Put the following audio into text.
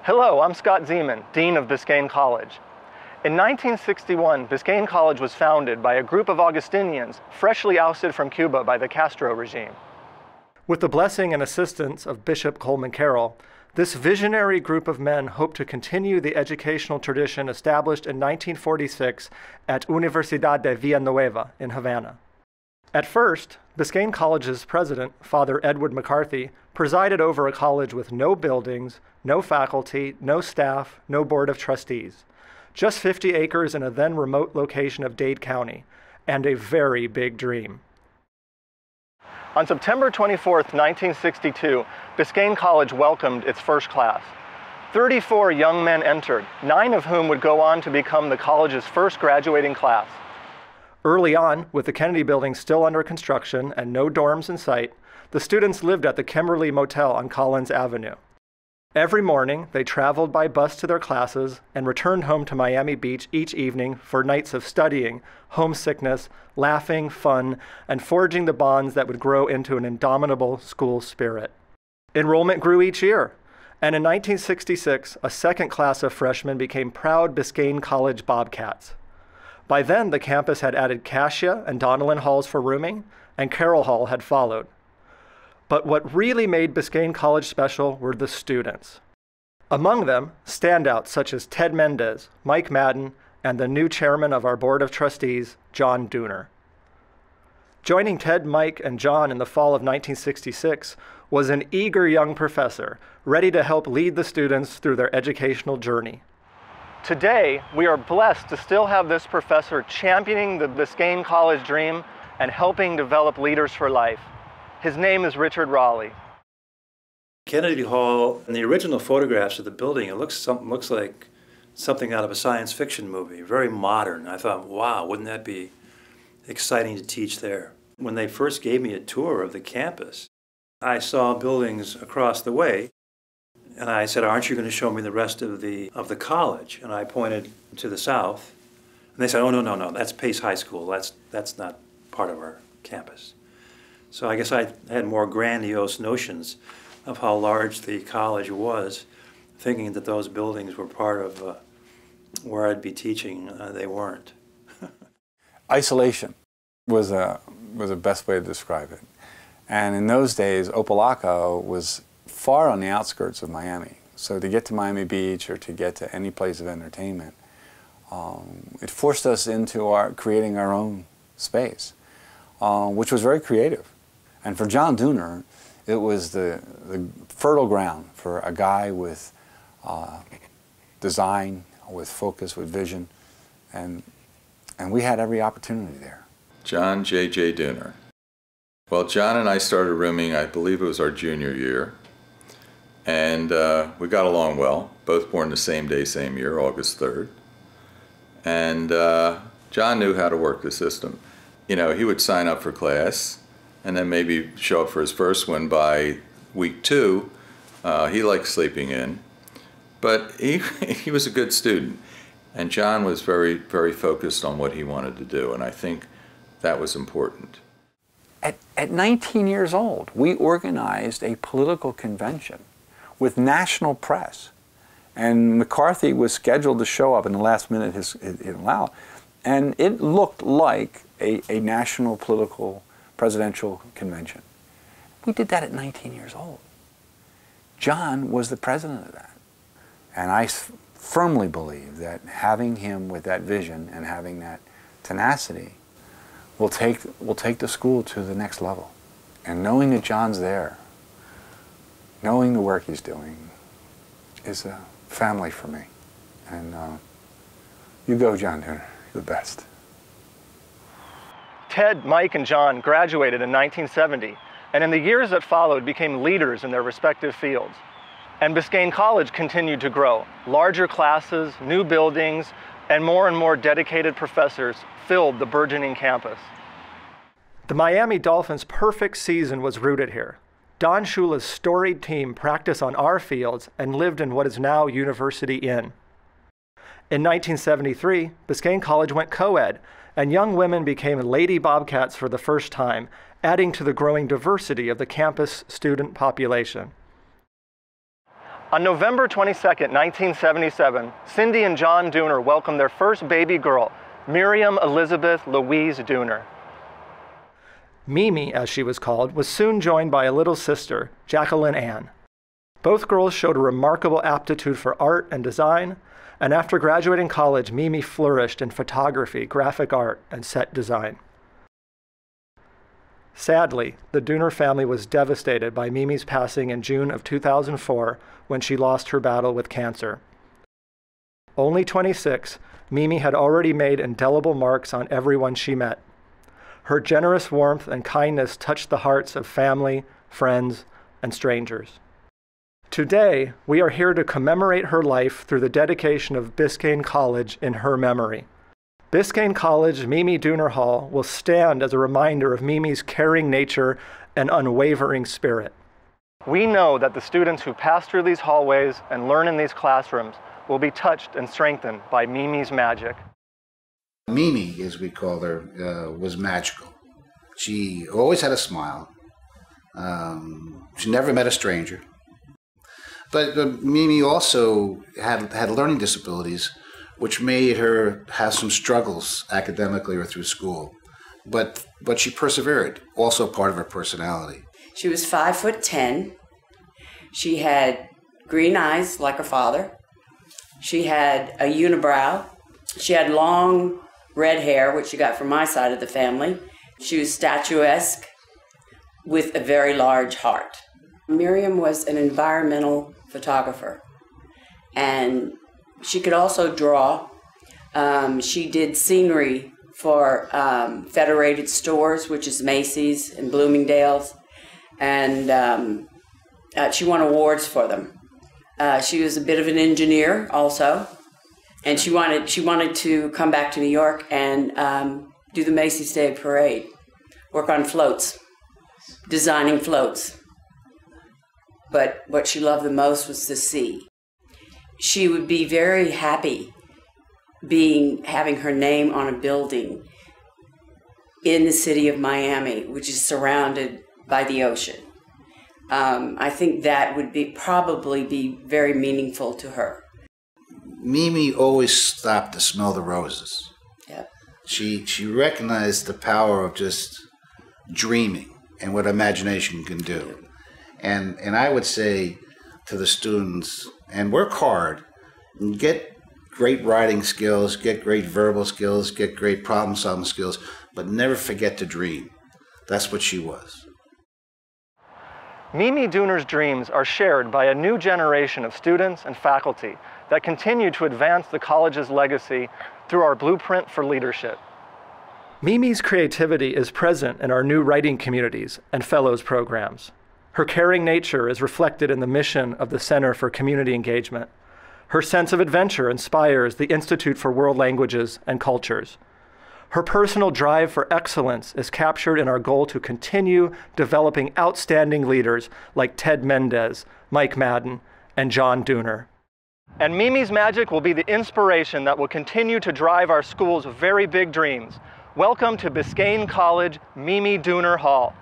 Hello, I'm Scott Zeman, Dean of Biscayne College. In 1961, Biscayne College was founded by a group of Augustinians freshly ousted from Cuba by the Castro regime. With the blessing and assistance of Bishop Coleman Carroll, this visionary group of men hoped to continue the educational tradition established in 1946 at Universidad de Villanueva in Havana. At first, Biscayne College's president, Father Edward McCarthy, presided over a college with no buildings, no faculty, no staff, no board of trustees. Just 50 acres in a then remote location of Dade County, and a very big dream. On September 24, 1962, Biscayne College welcomed its first class. 34 young men entered, 9 of whom would go on to become the college's first graduating class. Early on, with the Kennedy Building still under construction and no dorms in sight, the students lived at the Kimberly Motel on Collins Avenue. Every morning, they traveled by bus to their classes and returned home to Miami Beach each evening for nights of studying, homesickness, laughing, fun, and forging the bonds that would grow into an indomitable school spirit. Enrollment grew each year, and in 1966, a second class of freshmen became proud Biscayne College Bobcats. By then, the campus had added Cassia and Donnellan halls for rooming, and Carroll Hall had followed. But what really made Biscayne College special were the students. Among them, standouts such as Ted Mendez, Mike Madden, and the new chairman of our board of trustees, John Dooner. Joining Ted, Mike, and John in the fall of 1966 was an eager young professor, ready to help lead the students through their educational journey. Today, we are blessed to still have this professor championing the Biscayne College dream and helping develop leaders for life. His name is Richard Raleigh. Kennedy Hall, in the original photographs of the building, it looks like something out of a science fiction movie, very modern. I thought, wow, wouldn't that be exciting to teach there? When they first gave me a tour of the campus, I saw buildings across the way, and I said, aren't you going to show me the rest of the college? And I pointed to the south, and they said, oh, no, that's Pace High School. That's not part of our campus. So I guess I had more grandiose notions of how large the college was, thinking that those buildings were part of where I'd be teaching. They weren't. Isolation was the best way to describe it. And in those days, Opelika was far on the outskirts of Miami. So to get to Miami Beach or to get to any place of entertainment, it forced us into creating our own space, which was very creative. And for John Dooner, it was the fertile ground for a guy with design, with focus, with vision, and we had every opportunity there. John J.J. Dooner. Well, John and I started rooming, I believe it was our junior year, and we got along well, both born the same day, same year, August 3rd. And John knew how to work the system. You know, he would sign up for class, and then maybe show up for his first one by week 2. He liked sleeping in, but he was a good student. And John was very, very focused on what he wanted to do, and I think that was important. At 19 years old, we organized a political convention with national press. And McCarthy was scheduled to show up in the last minute he allowed. And it looked like a national political presidential convention. We did that at 19 years old. John was the president of that. And I firmly believe that having him with that vision and having that tenacity will take the school to the next level. And knowing that John's there, knowing the work he's doing, is a family for me. And you go, John Dooner. You're the best. Ted, Mike, and John graduated in 1970, and in the years that followed became leaders in their respective fields. And Biscayne College continued to grow. Larger classes, new buildings, and more dedicated professors filled the burgeoning campus. The Miami Dolphins' perfect season was rooted here. Don Shula's storied team practiced on our fields and lived in what is now University Inn. In 1973, Biscayne College went co-ed, and young women became Lady Bobcats for the first time, adding to the growing diversity of the campus student population. On November 22, 1977, Cindy and John Dooner welcomed their first baby girl, Miriam Elizabeth Louise Dooner. Mimi, as she was called, was soon joined by a little sister, Jacqueline Ann. Both girls showed a remarkable aptitude for art and design, and after graduating college, Mimi flourished in photography, graphic art, and set design. Sadly, the Dooner family was devastated by Mimi's passing in June of 2004 when she lost her battle with cancer. Only 26, Mimi had already made indelible marks on everyone she met. Her generous warmth and kindness touched the hearts of family, friends, and strangers. Today, we are here to commemorate her life through the dedication of Biscayne College in her memory. Biscayne College Mimi Dooner Hall will stand as a reminder of Mimi's caring nature and unwavering spirit. We know that the students who pass through these hallways and learn in these classrooms will be touched and strengthened by Mimi's magic. Mimi, as we called her, was magical. She always had a smile. She never met a stranger. But Mimi also had learning disabilities, which made her have some struggles academically or through school. But she persevered, also part of her personality. She was 5'10". She had green eyes like her father. She had a unibrow. She had long red hair, which she got from my side of the family. She was statuesque with a very large heart. Miriam was an environmental photographer, and she could also draw. She did scenery for Federated Stores, which is Macy's and Bloomingdale's, and she won awards for them. She was a bit of an engineer also, and she wanted to come back to New York and do the Macy's Day Parade, work on floats, designing floats. But what she loved the most was the sea. She would be very happy having her name on a building in the city of Miami, which is surrounded by the ocean. I think that would probably be very meaningful to her. Mimi always stopped to smell the roses. Yep. She recognized the power of just dreaming and what imagination can do. And I would say to the students, and work hard, and get great writing skills, get great verbal skills, get great problem-solving skills, but never forget to dream. That's what she was. Mimi Dooner's dreams are shared by a new generation of students and faculty that continue to advance the college's legacy through our Blueprint for Leadership. Mimi's creativity is present in our new writing communities and fellows programs. Her caring nature is reflected in the mission of the Center for Community Engagement. Her sense of adventure inspires the Institute for World Languages and Cultures. Her personal drive for excellence is captured in our goal to continue developing outstanding leaders like Ted Mendez, Mike Madden, and John Dooner. And Mimi's magic will be the inspiration that will continue to drive our school's very big dreams. Welcome to Biscayne College Mimi Dooner Hall.